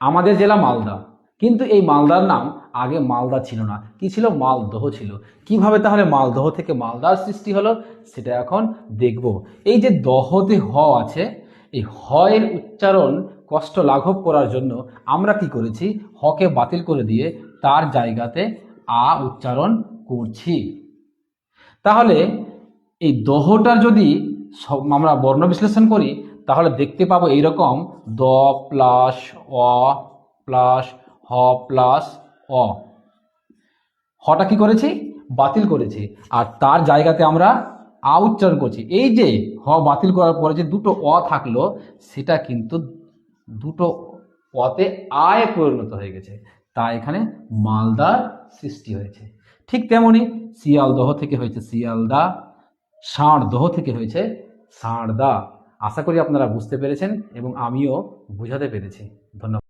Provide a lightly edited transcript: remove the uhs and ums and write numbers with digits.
আমাদের জেলা মালদা, কিন্তু এই মালদার নাম আগে মালদা ছিল না, কি ছিল? মালদহ ছিল। কিভাবে তাহলে মালদহ থেকে মালদার সৃষ্টি হলো সেটা এখন দেখব। এই যে দহতে হ আছে, এই হয়ের উচ্চারণ কষ্ট লাঘব করার জন্য আমরা কি করেছি? হকে বাতিল করে দিয়ে তার জায়গাতে আ উচ্চারণ করছি। তাহলে এই দহটার যদি আমরা বর্ণ বিশ্লেষণ করি তাহলে দেখতে পাবো এইরকম: দ প্লাস অ প্লাস হ প্লাস অ। হটা কি করেছি? বাতিল করেছি, আর তার জায়গাতে আমরা আ উচ্চারণ করছি। এই যে হ বাতিল করার পরে যে দুটো অ থাকলো সেটা কিন্তু দুটো অতে আয় পরিণত হয়ে গেছে, তাই এখানে মালদার সৃষ্টি হয়েছে। ঠিক তেমনি শিয়ালদহ থেকে হয়েছে শিয়ালদা, ষাঁড়দহ থেকে হয়েছে ষাঁড়দা। আশা করি আপনারা বুঝতে পেরেছেন এবং আমিও বুঝাতে পেরেছি। ধন্যবাদ।